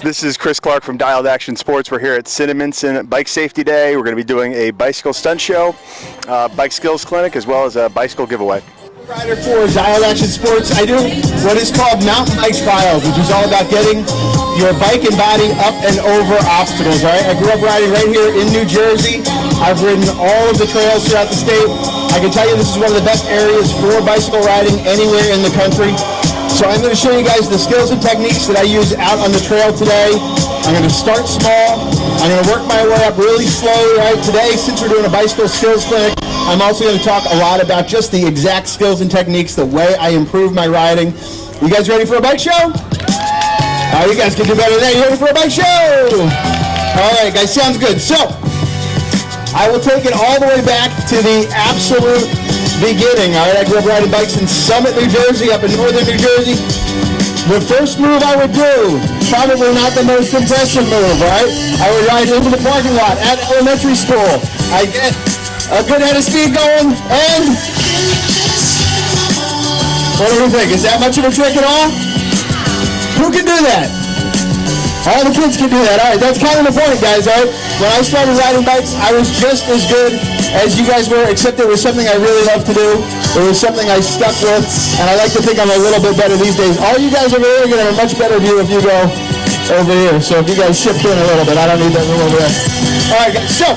This is Chris Clark from Dialed Action Sports. We're here at Cinnaminson Bike Safety Day. We're going to be doing a bicycle stunt show, bike skills clinic, as well as a bicycle giveaway. Rider for Dialed Action Sports. I do what is called mountain bike trials, which is all about getting your bike and body up and over obstacles. All right, I grew up riding right here in New Jersey. I've ridden all of the trails throughout the state. I can tell you this is one of the best areas for bicycle riding anywhere in the country. So I'm going to show you guys the skills and techniques that I use out on the trail today. I'm going to start small. I'm going to work my way up really slowly. Right today, since we're doing a bicycle skills clinic, I'm also going to talk a lot about just the exact skills and techniques, the way I improve my riding. You guys ready for a bike show? You guys can do better than that. You ready for a bike show? All right, guys, sounds good. So I will take it all the way back to the absolute beginning. All right, I grew up riding bikes in Summit, New Jersey, up in northern New Jersey. The first move I would do, probably not the most impressive move, right? I would ride into the parking lot at elementary school. I get a good head of speed going, and what do you think? Is that much of a trick at all? Who can do that? All the kids can do that. All right, that's kind of the point, guys, all right? When I started riding bikes, I was just as good as you guys were, except it was something I really loved to do. It was something I stuck with, and I like to think I'm a little bit better these days. All you guys over here are going to have a much better view if you go over here. So if you guys shift in a little bit, I don't need that room over there. All right, guys, so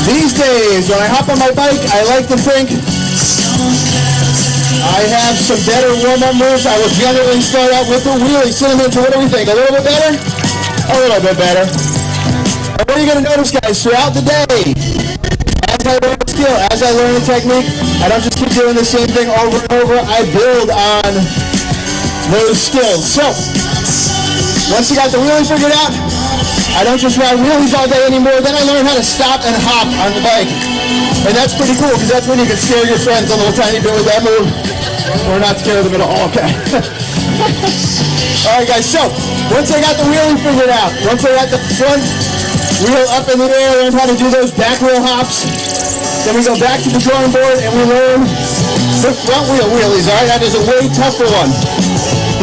these days, when I hop on my bike, I like to think I have some better warm-up moves. I will generally start out with the wheelie. Cinnaminson, what do we think? A little bit better? A little bit better. And what are you going to notice, guys, throughout the day? As I learn a skill, as I learn a technique, I don't just keep doing the same thing over and over. I build on those skills. So, once you got the wheelie figured out, I don't just ride wheelies all day anymore. Then I learn how to stop and hop on the bike. And that's pretty cool, because that's when you can scare your friends a little tiny bit with that move. Or not scare them at all, okay? All right, guys, so once I got the wheelie figured out, once I got the front wheel up in the air, learned how to do those back wheel hops, then we go back to the drawing board and we learn the front wheel wheelies, all right? That is a way tougher one.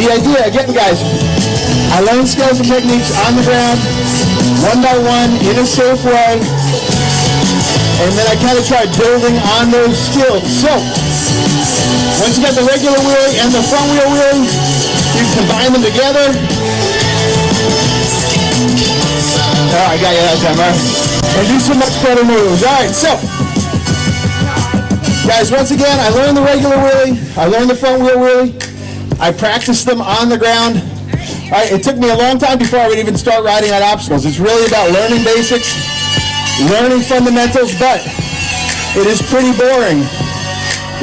The idea, again, guys, I learn skills and techniques on the ground, one by one, in a safe way, and then I kind of try building on those skills. So, once you got the regular wheelie and the front wheel wheelie, you combine them together. Oh, I got you that time, all right? And do some much better moves. All right, so, guys, once again, I learned the regular wheelie, I learned the front wheel wheelie, I practiced them on the ground. All right, it took me a long time before I would even start riding on obstacles. It's really about learning basics, learning fundamentals, but it is pretty boring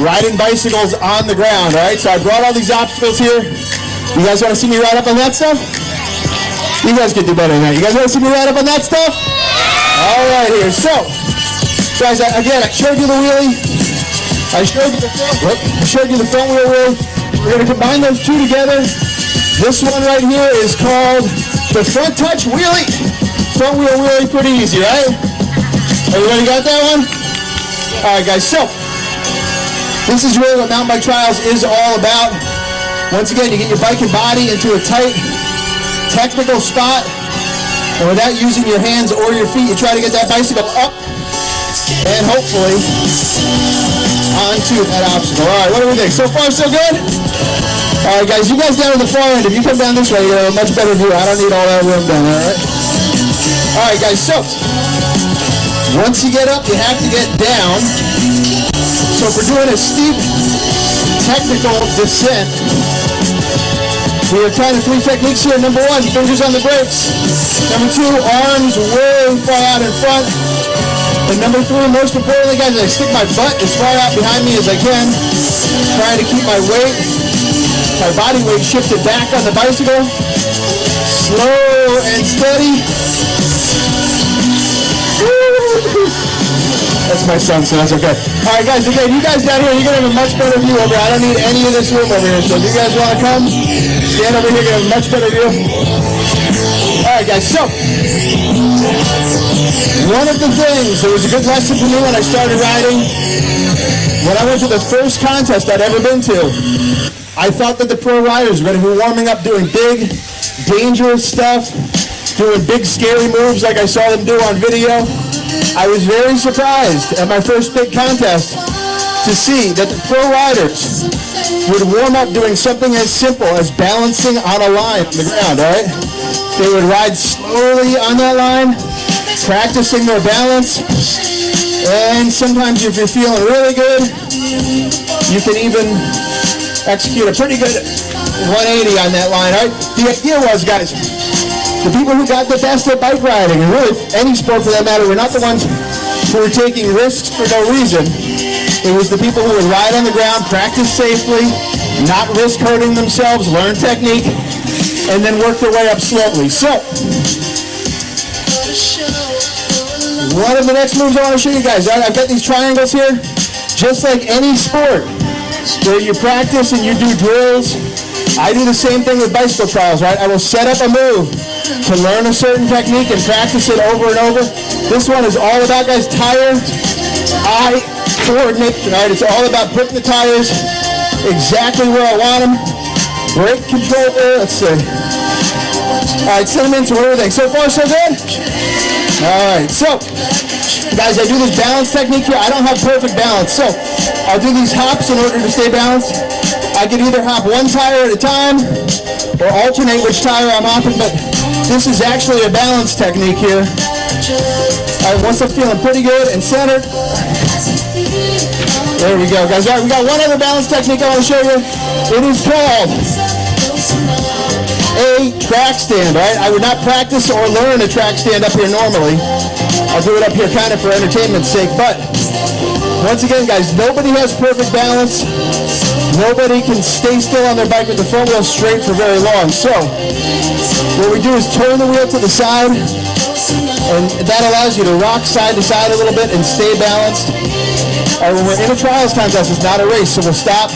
riding bicycles on the ground, all right? So I brought all these obstacles here. You guys want to see me ride up on that stuff? You guys can do better than that. You guys want to see me ride up on that stuff? All right, here. So, guys, again, I showed you the wheelie. I showed you the front wheel wheelie. We're going to combine those two together. This one right here is called the front touch wheelie. Front wheel wheelie, pretty easy, right? Everybody got that one? All right, guys, so this is really what mountain bike trials is all about. Once again, you get your bike and body into a tight, technical spot, and without using your hands or your feet, you try to get that bicycle up and hopefully onto that obstacle. All right, what do we think? So far, so good? All right, guys, you guys down in the far end, if you come down this way, you're going to have a much better view. I don't need all that room down there, all right? All right, guys, so once you get up, you have to get down. So if we're doing a steep, technical descent, we have kind of three techniques here. Number one, fingers on the brakes. Number two, arms way far out in front. And number three, most importantly, guys, I stick my butt as far out behind me as I can, trying to keep my weight, my body weight shifted back on the bicycle. Slow and steady. That's my son, so that's okay. All right, guys, again, you guys down here, you're going to have a much better view over here. I don't need any of this room over here, so if you guys want to come, stand over here, you're going to have a much better view. All right, guys, so one of the things that was a good lesson for me when I started riding, when I went to the first contest I'd ever been to, I thought that the pro riders were going to be warming up doing big, dangerous stuff, doing big scary moves like I saw them do on video. I was very surprised at my first big contest to see that the pro riders would warm up doing something as simple as balancing on a line on the ground, all right? They would ride slowly on that line, practicing their balance, and sometimes if you're feeling really good, you can even execute a pretty good 180 on that line, all right? The idea was, guys, the people who got the best at bike riding, and really any sport for that matter, were not the ones who were taking risks for no reason. It was the people who would ride on the ground, practice safely, not risk hurting themselves, learn technique, and then work their way up slowly. So, one of the next moves I want to show you guys, I've got these triangles here, just like any sport, where you practice and you do drills. I do the same thing with bicycle trials, right? I will set up a move to learn a certain technique and practice it over and over. This one is all about, guys, tire, eye coordination, right? It's all about putting the tires exactly where I want them. Brake control there, let's see. All right, Cinnaminson, what do you think? So far, so good? All right, so, guys, I do this balance technique here. I don't have perfect balance, so I'll do these hops in order to stay balanced. I can either hop one tire at a time or alternate which tire I'm hopping, but this is actually a balance technique here. All right, once I'm feeling pretty good and centered, there we go, guys. All right, we got one other balance technique I want to show you. It is called a track stand, right? I would not practice or learn a track stand up here normally. I'll do it up here kind of for entertainment's sake, but once again, guys, nobody has perfect balance. Nobody can stay still on their bike with the front wheel straight for very long. So what we do is turn the wheel to the side, and that allows you to rock side to side a little bit and stay balanced. All right, when we're in a trials contest, it's not a race, so we'll stop,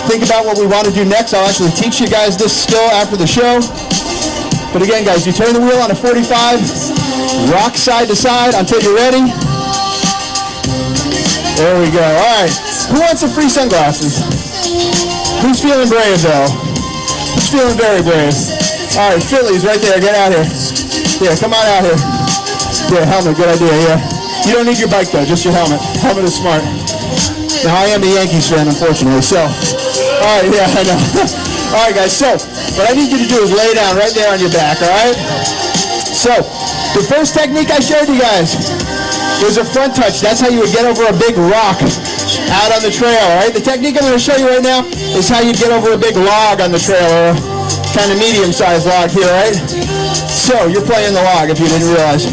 think about what we want to do next. I'll actually teach you guys this skill after the show. But again, guys, you turn the wheel on a 45, rock side to side until you're ready. There we go. All right. Who wants some free sunglasses? Who's feeling brave, though? Who's feeling very brave? All right, Phillies right there. Get out here. Yeah, come on out here. Yeah, helmet. Good idea, yeah. You don't need your bike, though. Just your helmet. Helmet is smart. Now, I am a Yankees fan, unfortunately, so. All right, yeah, I know. All right, guys, so what I need you to do is lay down right there on your back, all right? So, the first technique I showed you guys was a front touch. That's how you would get over a big rock out on the trail, all right? The technique I'm going to show you right now is how you get over a big log on the trail, or a kind of medium-sized log here, right? So, you're playing the log if you didn't realize.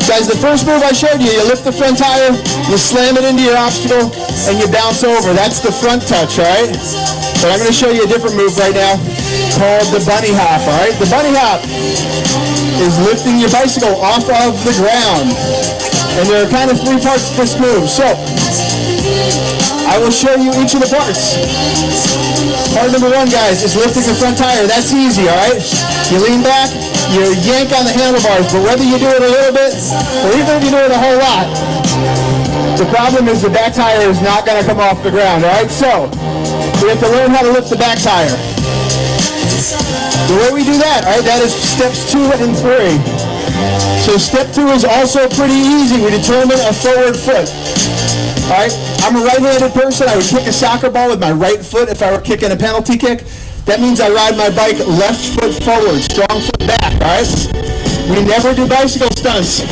Guys, the first move I showed you, you lift the front tire, you slam it into your obstacle, and you bounce over. That's the front touch, all right? But I'm going to show you a different move right now called the bunny hop, all right? The bunny hop is lifting your bicycle off of the ground. And there are kind of three parts to this move. So, I will show you each of the parts. Part number one, guys, is lifting the front tire. That's easy, all right? You lean back, you yank on the handlebars, but whether you do it a little bit, or even if you do it a whole lot, the problem is the back tire is not going to come off the ground, all right? So, we have to learn how to lift the back tire. The way we do that, all right, that is steps 2 and 3. So step 2 is also pretty easy. We determine a forward foot. All right, I'm a right-handed person. I would kick a soccer ball with my right foot if I were kicking a penalty kick. That means I ride my bike left foot forward, strong foot back, all right? We never do bicycle stunts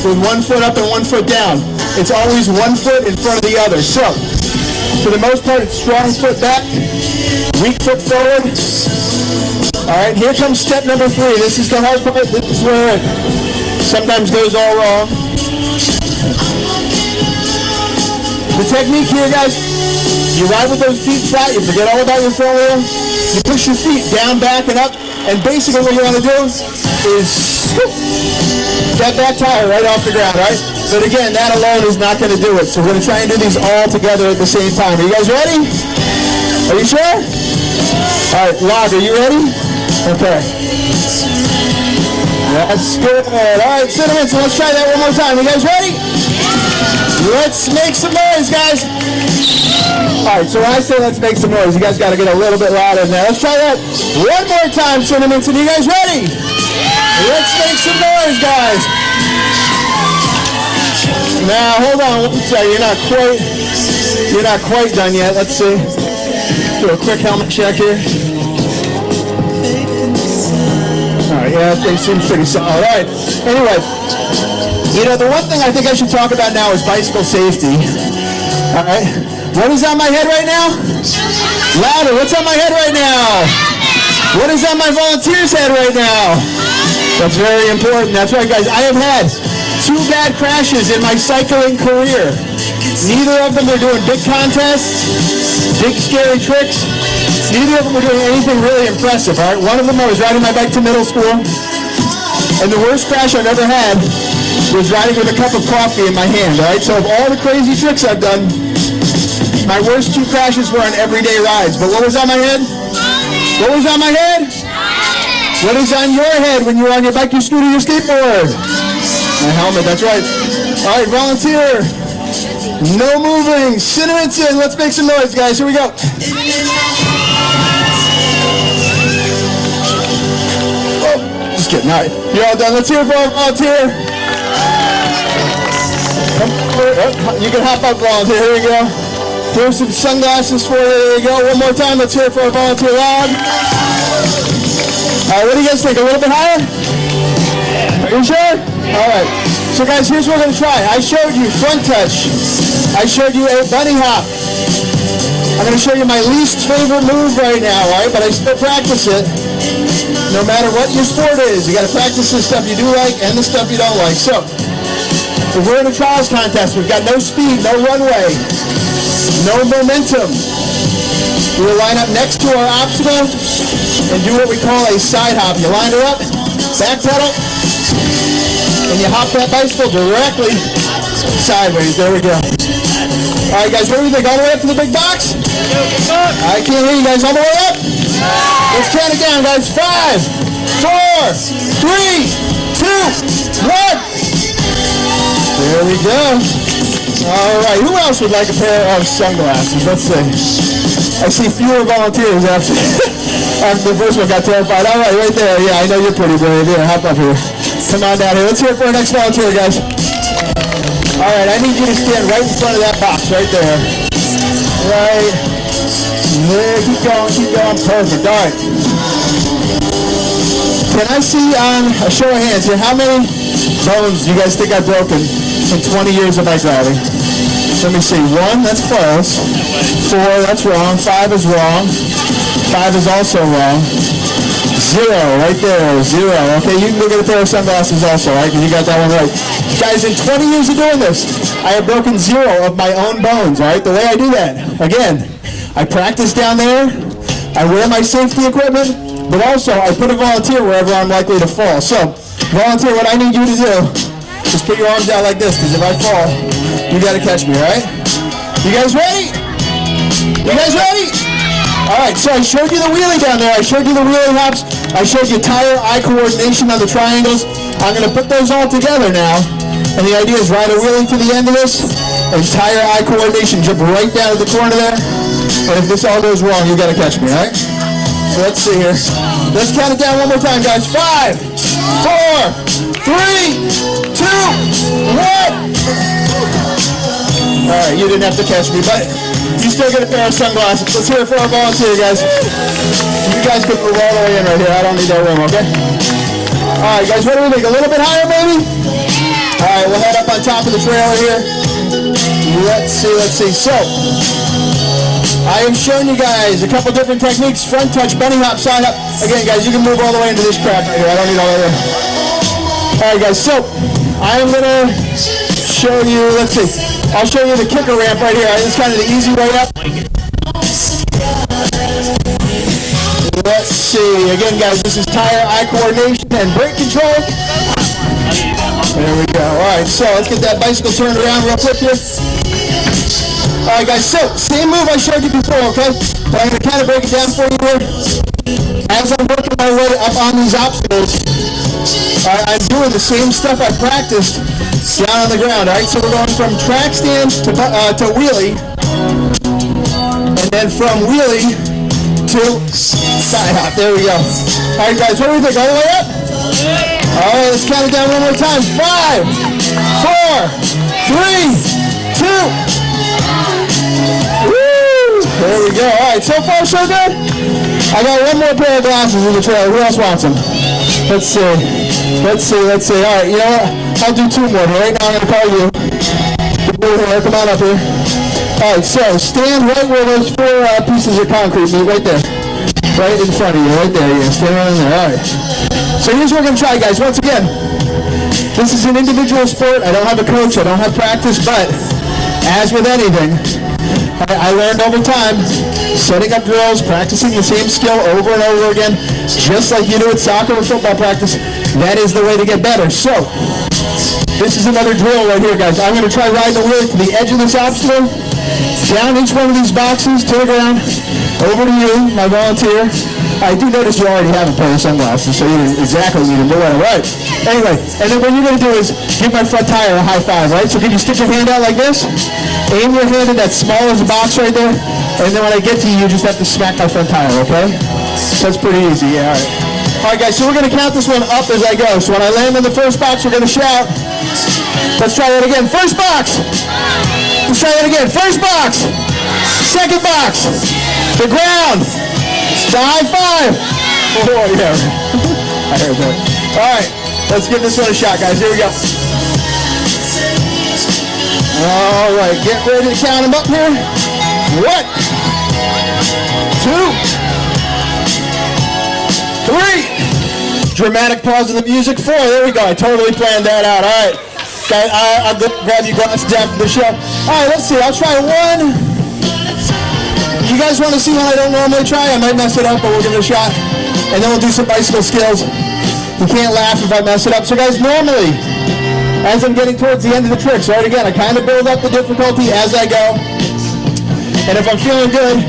with one foot up and one foot down. It's always one foot in front of the other. So, for the most part, it's strong foot back, weak foot forward. All right, here comes step number 3. This is the hard part. This is where it sometimes goes all wrong. The technique here, guys, you ride with those feet flat, you forget all about your front wheel, you push your feet down, back, and up, and basically what you want to do is scoop that back tire right off the ground, right? But again, that alone is not going to do it, so we're going to try and do these all together at the same time. Are you guys ready? Are you sure? All right, Log, are you ready? Okay. That's good. All right, Cinnaminson, let's try that one more time. You guys ready? Let's make some noise, guys. All right, so when I say let's make some noise, you guys got to get a little bit louder than that. Let's try that one more time, Cinnaminson. You guys ready? Let's make some noise, guys. Now, hold on. Sorry, you're not quite done yet. Let's see. Do a quick helmet check here. All right, yeah, that thing seems pretty solid. All right. Anyway, you know, the one thing I think I should talk about now is bicycle safety. All right. What is on my head right now? Louder. What's on my head right now? What is on my volunteer's head right now? That's very important. That's right, guys. I have had 2 bad crashes in my cycling career. Neither of them were doing big contests, big scary tricks. Neither of them were doing anything really impressive, all right? One of them, I was riding my bike to middle school, and the worst crash I've ever had was riding with a cup of coffee in my hand, all right? So of all the crazy tricks I've done, my worst 2 crashes were on everyday rides. But what was on my head? What was on my head? What is on your head when you're on your bike, your scooter, your skateboard? My helmet, that's right. All right, volunteer. No moving. Cinnaminson, let's make some noise, guys. Here we go. Oh, just kidding. All right, you're all done. Let's hear it for our volunteer. You can hop up, volunteer. Here we go. Here's some sunglasses for you. There you go. One more time. Let's hear it for our volunteer log. All right, what do you guys think? A little bit higher? Are you sure? All right. So, guys, here's what we're going to try. I showed you front touch. I showed you a bunny hop. I'm going to show you my least favorite move right now, all right? But I still practice it. No matter what your sport is, you got to practice the stuff you do like and the stuff you don't like. So, if we're in a trials contest, we've got no speed, no runway, no momentum. We'll line up next to our obstacle and do what we call a side hop. You line her up, back pedal, and you hop that bicycle directly sideways. There we go. All right, guys, what do we think? All the way up to the big box? I can't hear you guys. All the way up? Let's count it down, guys. 5, 4, 3, 2, 1. There we go. All right, who else would like a pair of sunglasses? Let's see. I see fewer volunteers after the first one got terrified. All right, right there. Yeah, I know you're pretty brave. Yeah, hop up here. Come on down here. Let's hear it for our next volunteer, guys. All right, I need you to stand right in front of that box right there. Right there. Keep going. Perfect. All right. Can I see on a show of hands here, how many bones do you guys think I've broken in 20 years of bike riding? Let me see. 1, that's close. 4, that's wrong. 5 is wrong. 5 is also wrong. 0, right there. 0. Okay, you can go get a pair of sunglasses also, right? Because you got that one right. Guys, in 20 years of doing this, I have broken 0 of my own bones, all right? The way I do that, again, I practice down there. I wear my safety equipment, but also I put a volunteer wherever I'm likely to fall. So, volunteer, what I need you to do, just put your arms out like this, because if I fall, you got to catch me, all right? You guys ready? You guys ready? All right, so I showed you the wheelie down there. I showed you the wheelie hops. I showed you tire-eye coordination on the triangles. I'm going to put those all together now. And the idea is ride a wheelie to the end of this, and tire-eye coordination, jump right down to the corner there. And if this all goes wrong, you got to catch me, all right? So let's see here. Let's count it down one more time, guys. 5, 4, 3, 2, 1. All right, you didn't have to catch me, but you still get a pair of sunglasses. Let's hear it for our volunteer, guys. You guys can move all the way in right here. I don't need that room, okay? All right, guys, what do we think? A little bit higher, maybe? All right, we'll head up on top of the trailer here. Let's see. So, I have shown you guys a couple different techniques. Front touch, bunny hop, side hop. Again, guys, you can move all the way into this crap right here. I don't need all that room. All right, guys, so I am going to show you, let's see. I'll show you the kicker ramp right here. It's kind of the easy way up. Let's see. Again, guys, this is tire-eye coordination and brake control. There we go. All right, so let's get that bicycle turned around real quick here. All right, guys, so same move I showed you before, okay? But I'm going to kind of break it down for you here. As I'm working my way up on these obstacles, I'm doing the same stuff I practiced down on the ground. All right, so we're going from track stand to wheelie, and then from wheelie to side hop. There we go. All right, guys, what do we think? All the way up? All right, let's count it down one more time. 5, 4, 3, 2. Woo! There we go. All right, so far so good. I got one more pair of glasses in the trailer. Who else wants them? Let's see. All right, you know what? I'll do 2 more. Right now I'm going to call you. Come on up here. All right, so stand right where those 4 pieces of concrete meet, right there. Right in front of you, right there. Yeah, stand right in there. All right. So here's what we're going to try, guys. Once again, this is an individual sport. I don't have a coach. I don't have practice, but as with anything, I learned over time, setting up drills, practicing the same skill over and over again, just like you do at soccer or football practice. That is the way to get better. So, this is another drill right here, guys. I'm going to try riding the wheel to the edge of this obstacle, down each one of these boxes, to the ground, over to you, my volunteer. I do notice you already have a pair of sunglasses, so you exactly need them. But all right. Anyway, and then what you're going to do is give my front tire a high five, right? So can you stick your hand out like this? Aim your hand at that small as a box right there, and then when I get to you, you just have to smack my front tire, okay? That's pretty easy, yeah, all right. All right, guys, so we're going to count this one up as I go. So when I land in the first box, we're going to shout. Let's try that again. First box. Let's try that again. First box. Second box. The ground. The high five. Oh, yeah. I heard that. All right, let's give this one a shot, guys. Here we go. All right, get ready to count them up here. 1, 2, 3. Dramatic pause in the music. 4. There we go. I totally planned that out. All right. Guys, I'll grab you glasses after the show. All right, let's see. I'll try one. You guys want to see one I don't normally try? I might mess it up, but we'll give it a shot. And then we'll do some bicycle skills. You can't laugh if I mess it up. So, guys, normally, as I'm getting towards the end of the trick, so right again, I kind of build up the difficulty as I go. And if I'm feeling good,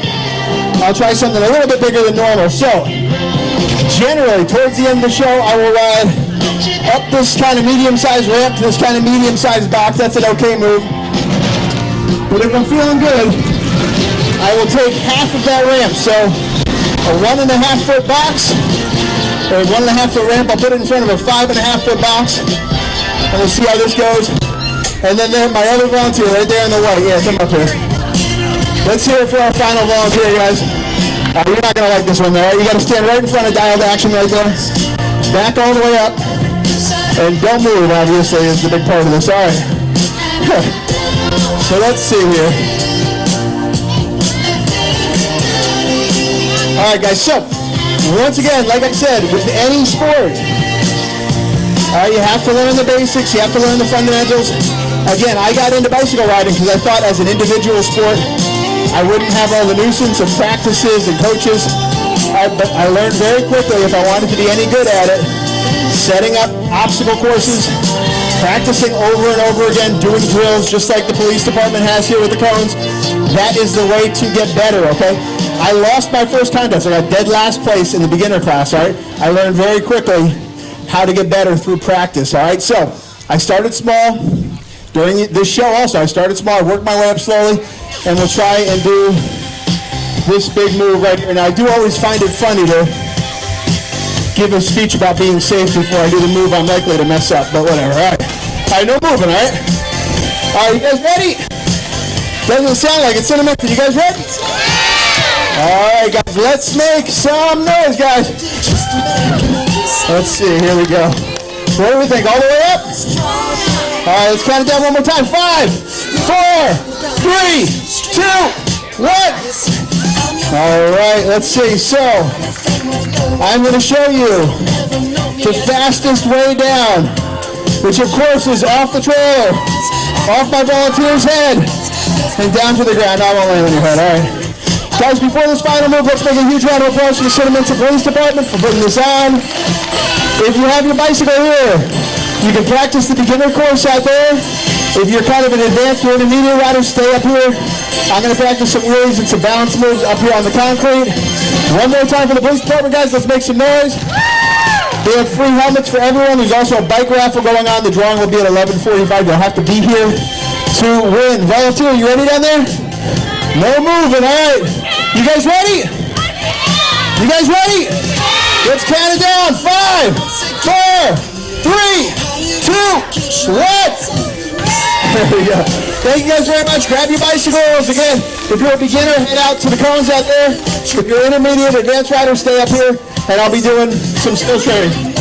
I'll try something a little bit bigger than normal. So, generally, towards the end of the show, I will ride up this kind of medium-sized ramp to this kind of medium-sized box. That's an okay move. But if I'm feeling good, I will take half of that ramp. So, a 1.5-foot box, or a 1.5-foot ramp, I'll put it in front of a 5.5-foot box. And we'll see how this goes. And then my other volunteer right there in the white. Yeah, come up here. Let's hear it for our final volunteer, guys. You're not going to like this one, though. You got to stand right in front of dialed action right there. Back all the way up. And don't move, obviously, is the big part of this. All right. So let's see here. All right, guys. So, once again, like I said, with any sport, you have to learn the basics. You have to learn the fundamentals. Again, I got into bicycle riding because I thought as an individual sport, I wouldn't have all the nuisance of practices and coaches. But I learned very quickly if I wanted to be any good at it, setting up obstacle courses, practicing over and over again, doing drills just like the police department has here with the cones. That is the way to get better, okay? I lost my first contest. I got dead last place in the beginner class, all right? I learned very quickly how to get better through practice, all right? So I started small. During this show also, I started small. I worked my way up slowly, and we'll try and do this big move right here. Now, I do always find it funny to give a speech about being safe before I do the move I'm likely to mess up, but whatever, all right? All right, no moving, all right? All right, you guys ready? Doesn't sound like it. Cinnaminson, you guys ready? All right, guys, let's make some noise, guys. Let's see, here we go. What do we think, all the way up? All right, let's count it down one more time. 5, 4, 3, 2, 1. All right, let's see. So, I'm going to show you the fastest way down, which of course is off the trailer, off my volunteer's head, and down to the ground. I won't land on your head, all right? Guys, before this final move, let's make a huge round of applause to the Cinnaminson Police Department for putting this on. If you have your bicycle here, you can practice the beginner course out there. If you're kind of an advanced or intermediate rider, stay up here. I'm going to practice some wheelies and some balance moves up here on the concrete. One more time for the police department, guys. Let's make some noise. We have free helmets for everyone. There's also a bike raffle going on. The drawing will be at 11:45. You'll have to be here to win. Volunteer, you ready down there? No moving, all right. You guys ready? You guys ready? Let's count it down. 5, 4, 3, 2, 1. There we go. Thank you guys very much. Grab your bicycles. Again, if you're a beginner, head out to the cones out there. If you're intermediate or advanced rider, stay up here, and I'll be doing some skill training.